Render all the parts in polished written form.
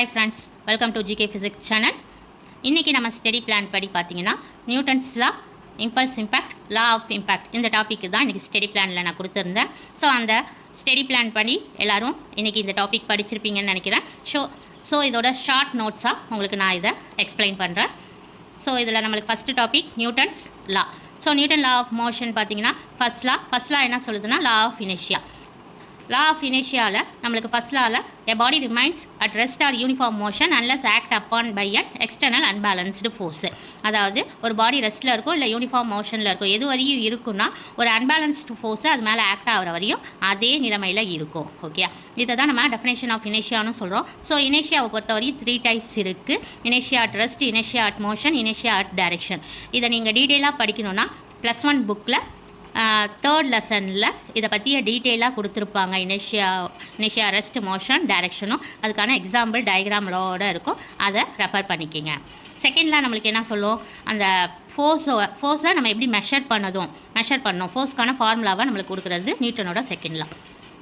Hi friends, welcome to GK Physics channel. இன்னைக்கு நம்ம study plan படி பார்த்தீங்கன்னா Newton's law, impulse impact, law of impact இந்த topic தான் இன்றைக்கி ஸ்டடி பிளானில் நான் கொடுத்துருந்தேன். ஸோ அந்த ஸ்டடி பிளான் படி எல்லோரும் இன்றைக்கி இந்த டாபிக் படிச்சிருப்பீங்கன்னு நினைக்கிறேன். ஸோ இதோட ஷார்ட் நோட்ஸாக உங்களுக்கு நான் இதை எக்ஸ்பிளைன் பண்ணுறேன். ஸோ இதில் நம்மளுக்கு first topic Newton's law. So Newton law of motion பார்த்தீங்கன்னா ஃபர்ஸ்ட் லா என்ன சொல்லுதுன்னா law of inertia. Law of இனர்ஷியாவில் நம்மளுக்கு ஃபர்ஸ்ட் லாவில் a body remains at rest or uniform motion unless act upon by an external unbalanced force. அதாவது ஒரு பாடி ரெஸ்ட்டில் இருக்கும் இல்லை யூனிஃபார்ம் மோஷனில் இருக்கும், எது வரையும் இருக்குன்னா ஒரு அன்பேலன்ஸ்டு ஃபோர்ஸு அது மேலே ஆக்ட் ஆகிற வரையும் அதே நிலைமையில் இருக்கும். ஓகே, இதை தான் நம்ம டெஃபினேஷன் ஆஃப் இனர்ஷியான்னு சொல்கிறோம். ஸோ இனர்ஷியாவை பொறுத்தவரையும் 3 டைப்ஸ் இருக்குது. Inertia at rest, inertia at motion, inertia at direction. இதை நீங்கள் டீட்டெயிலாக படிக்கணுன்னா +1 புக்கில் 3rd லெசனில் இதை பற்றிய டீட்டெயிலாக கொடுத்துருப்பாங்க. இனர்ஷியா ரெஸ்ட், மோஷன், டைரக்ஷனும் அதுக்கான எக்ஸாம்பிள் டயக்ராமோட இருக்கும், அதை ரெஃபர் பண்ணிக்கிங்க. செகண்டில் நம்மளுக்கு என்ன சொல்லுவோம், அந்த ஃபோர்ஸை நம்ம எப்படி மெஷர் பண்ணோம் ஃபோர்ஸ்க்கான ஃபார்முலாவை நம்மளுக்கு கொடுக்குறது நியூட்டனோட second law.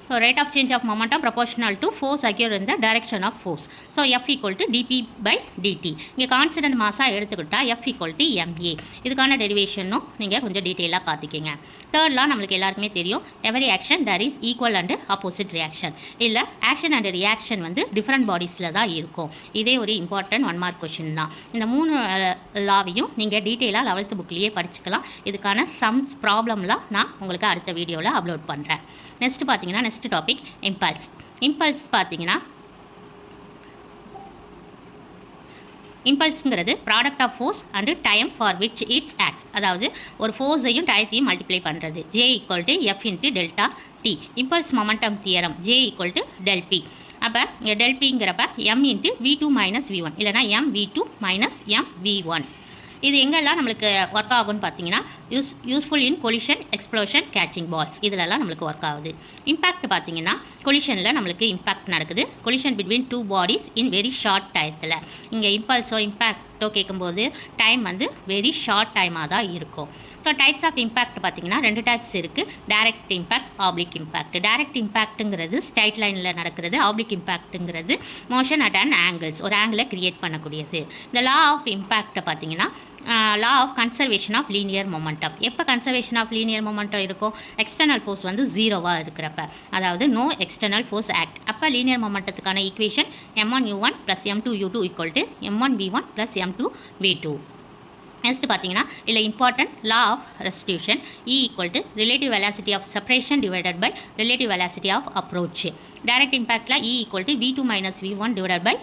So rate of change of momentum proportional to force occur in the direction of force. So F = dp/dt. இங்கே கான்ஸ்டன்ட் மாஸாக எடுத்துக்கிட்டால் F = ma. இதுக்கான டெரிவேஷனும் நீங்கள் கொஞ்சம் டீட்டெயிலாக பார்த்துக்கிங்க. தேர்ட் லா நம்மளுக்கு எல்லாருக்குமே தெரியும், every action there is equal and opposite reaction. இல்லை ஆக்ஷன் அண்ட் ரியாக்ஷன் வந்து டிஃப்ரெண்ட் பாடிஸில் தான் இருக்கும். இதே ஒரு இம்பார்ட்டன்ட் 1 மார்க் கொஷின் தான். இந்த 3 லாவையும் நீங்கள் டீட்டெயிலாக 11th புக்லேயே படிச்சுக்கலாம். இதுக்கான சம்ஸ் ப்ராப்ளம்லாம் நான் உங்களுக்கு அடுத்த வீடியோவில் அப்லோட் பண்ணுறேன். நெக்ஸ்ட் பார்த்தீங்கன்னா நெக்ஸ்ட் டாபிக் இம்பல்ஸ். இம்பல்ஸ் பார்த்தீங்கன்னா இம்பல்ஸுங்கிறது product of force and time for which it's acts. அதாவது ஒரு ஃபோர்ஸையும் டயத்தையும் மல்டிப்ளை பண்ணுறது. J = F × Δt. Impulse momentum theorem J = ΔP. அப்போ இங்கே ΔPங்கிறப்ப M × V2 - V1 இல்லைனா MV2 - MV1. இது எங்கெல்லாம் நம்மளுக்கு ஒர்க் ஆகும்னு பார்த்தீங்கன்னா useful in collision, explosion, catching balls இதிலெல்லாம் நம்மளுக்கு ஒர்க் ஆகுது. இம்பேக்ட் பார்த்தீங்கன்னா கொலிஷனில் நம்மளுக்கு இம்பேக்ட் நடக்குது. Collision between 2 bodies in very short டயத்தில். இங்கே இம்பல்ஸோ இம்பேக்டோ கேட்கும்போது டைம் வந்து வெரி ஷார்ட் டைமாக தான் இருக்கும். ஸோ டைப்ஸ் ஆஃப் இம்பேக்ட் பார்த்தீங்கன்னா 2 டைப்ஸ் இருக்குது. Direct impact, oblique impact. Direct இம்பேக்ட்டுங்கிறது ஸ்ட்ரைட் லைனில் நடக்கிறது. ஆப்ளிக் இம்பேக்ட்டுங்கிறது மோஷன் அட் அண்ட் ஆங்கிள்ஸ், ஒரு ஆங்கிளை கிரியேட் பண்ணக்கூடியது. இந்த லா ஆஃப் இம்பேக்டை பார்த்தீங்கன்னா law of conservation of linear momentum. எப்போ கன்சர்வேஷன் ஆஃப் லீனியர் மொமெண்டம் இருக்கும், எக்ஸ்டர்னல் ஃபோர்ஸ் வந்து 0வாக இருக்கிறப்ப, அதாவது நோ எக்ஸ்டர்னல் ஃபோர்ஸ் ஆக்ட். அப்போ லீனியர் மொமெண்டத்துக்கான equation m1u1 + m2u2 = m1v1 + m2v2. Next பார்த்தீங்கன்னா இல்லை important law of restitution E = relative velocity of separation divided by relative velocity of approach. Direct இம்பேக்டில் E = V2 - V1 divided by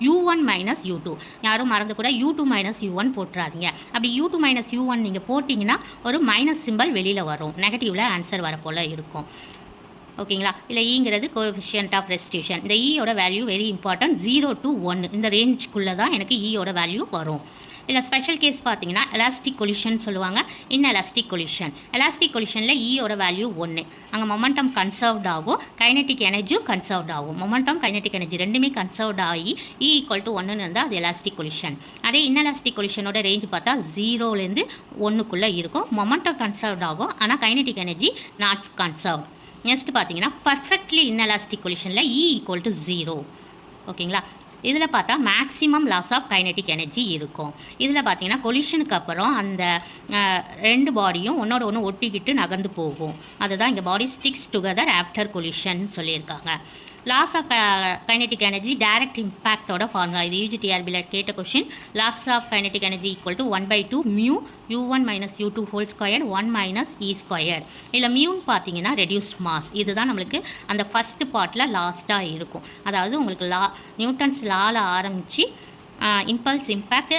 U1 - U2. யாரும் மறந்து கூட U2 - U1 போட்டுறாதீங்க. அப்படி U2 - U1 நீங்கள் போட்டிங்கன்னா ஒரு மைனஸ் சிம்பிள் வெளியில் வரும், நெகட்டிவில் ஆன்சர் வரப்போல் இருக்கும். ஓகேங்களா? இல்லை ஈங்கிறது கோஎஃபிஷியன்ட் ஆஃப் ரெஸ்டியூஷன். இந்த ஈயோட வேல்யூ வெரி இம்பார்ட்டன்ட். 0 to 1 இந்த ரேஞ்சுக்குள்ளே தான் எனக்கு ஈயோட வேல்யூ வரும். இல்லை ஸ்பெஷல் கேஸ் பார்த்தீங்கன்னா எலாஸ்டிக் கொலிஷன் சொல்லுவாங்க, இன்எலாஸ்டிக் கொலிஷன். எலாஸ்டிக் கொலிஷனில் ஈயோட வேல்யூ 1. அங்கே மொமெண்டம் கன்சர்வ்ட் ஆகும், கைனெட்டிக் எனர்ஜியும் கன்சர்வ்ட் ஆகும். மொமெண்டம் கைனெட்டிக் எனர்ஜி ரெண்டுமே கன்சர்வ்ட் ஆகி E = 1 இருந்தால் அது எலாஸ்டிக் கொலிஷன். அதே இன்எலாஸ்டிக் கொலிஷனோட ரேஞ்ச் பார்த்தா 0லேருந்து 1க்குள்ளே இருக்கும். மொமெண்டம் கன்சர்வ்ட் ஆகும், ஆனால் kinetic energy not conserved. Next பார்த்தீங்கன்னா பர்ஃபெக்ட்லி இன்எலாஸ்டிக் கொலிஷனில் E = 0. ஓகேங்களா? இதில் பார்த்தா maximum loss of kinetic energy இருக்கும். இதில் பார்த்தீங்கன்னா கொலிஷனுக்கு அப்புறம் அந்த 2 பாடியும் ஒன்றோட ஒன்று ஒட்டிக்கிட்டு நகர்ந்து போகும். அதுதான் இங்கே body sticks together after collision சொல்லியிருக்காங்க. Loss of kinetic energy direct இம்பேக்டோட ஃபார்முலா. இது UGTRBல கேட்ட கொஷின். லாஸ் ஆஃப் கைனெட்டிக் எனர்ஜி = 1/2 μ U1 - U2 2 1 - E². இல்லை மியூன்னு பார்த்தீங்கன்னா ரெடியூஸ் மாஸ். இதுதான் நம்மளுக்கு அந்த ஃபஸ்ட்டு பார்ட்டில் லாஸ்ட்டாக இருக்கும். அதாவது உங்களுக்கு நியூட்டன்ஸ் லாவில் ஆரம்பித்து impulse impact,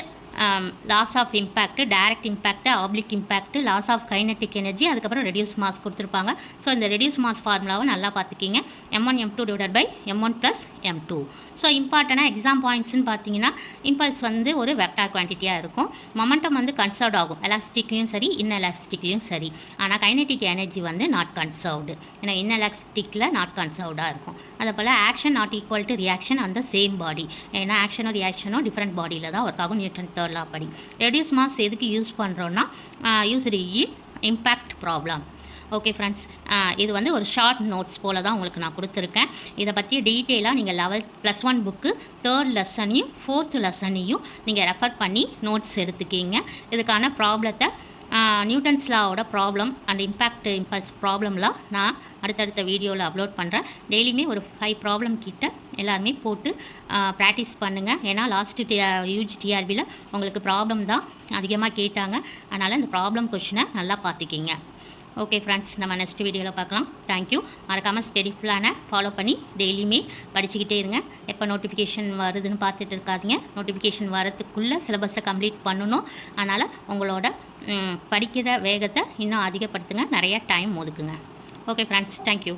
loss of impact, direct impact, oblique impact, loss of kinetic energy, அதுக்கப்புறம் ரெடியூஸ் மாஸ் கொடுத்துருப்பாங்க. ஸோ இந்த ரெடியூஸ் மாஸ் ஃபார்முலாவை நல்லா பார்த்துக்கிங்க. m1 m2 divided by m1 + m2. So இம்பார்ட்டனாக எக்ஸாம் பாயிண்ட்ஸ்னு பார்த்தீங்கன்னா இம்பல்ஸ் வந்து ஒரு வெக்டார் குவான்டிட்டியாக இருக்கும். மொமெண்டம் வந்து கன்சர்வ்ட் ஆகும், எலாஸ்டிக்லேயும் சரி இன்எலாஸ்டிக்லேயும் சரி. ஆனால் கைனெட்டிக் எனர்ஜி வந்து நாட் கன்சர்வ்டு, ஏன்னா இன்எலாஸ்டிக்கில் நாட் கன்சர்வ்டாக இருக்கும். அதே போல் action not equal to reaction அந்த சேம் பாடி. ஏன்னா ஆக்ஷனோ ரியாக்ஷனோ டிஃப்ரெண்ட் பாடியில் தான் ஒர்க் ஆகும். நியூட்டன் 3rd லா படி ரெடியூஸ் மாஸ் எதுக்கு யூஸ் பண்ணுறோன்னா யூஸ்டு இன் இம்பேக்ட் ப்ராப்ளம். ஓகே ஃப்ரெண்ட்ஸ், இது வந்து ஒரு ஷார்ட் நோட்ஸ் போல தான் உங்களுக்கு நான் கொடுத்துருக்கேன். இதை பற்றி டீட்டெயிலாக நீங்கள் 11th +1 புக்கு 3rd லெசனையும் 4th லெசனையும் நீங்கள் ரெஃபர் பண்ணி நோட்ஸ் எடுத்துக்கிங்க. இதுக்கான ப்ராப்ளத்தை நியூட்டன்ஸ் லாவோட ப்ராப்ளம் அண்ட் இம்பேக்ட் இம்பல்ஸ் ப்ராப்ளம்லாம் நான் அடுத்தடுத்த வீடியோவில் அப்லோட் பண்ணுறேன். டெய்லியுமே ஒரு 5 ப்ராப்ளம் கிட்ட எல்லாருமே போட்டு ப்ராக்டிஸ் பண்ணுங்கள். ஏன்னா லாஸ்ட்டு யூஜி டிஆர்பியில் உங்களுக்கு ப்ராப்ளம் தான் அதிகமாக கேட்டாங்க. அதனால் இந்த ப்ராப்ளம் கொஷினை நல்லா பார்த்துக்கிங்க. ஓகே ஃப்ரெண்ட்ஸ், நம்ம நெக்ஸ்ட் வீடியோவில் பார்க்கலாம். தேங்க்யூ. மறக்காமல் ஸ்டடி பிளானை ஃபாலோ பண்ணி டெய்லியுமே படிச்சுக்கிட்டே இருங்க. எப்போ நோட்டிஃபிகேஷன் வருதுன்னு பார்த்துட்டு இருக்காதிங்க. நோட்டிஃபிகேஷன் வரத்துக்குள்ளே சிலபஸை கம்ப்ளீட் பண்ணணும். அதனால் உங்களோட படிக்கிற வேகத்தை இன்னும் அதிகப்படுத்துங்க. நிறைய டைம் ஒதுக்குங்க. Okay friends, thank you.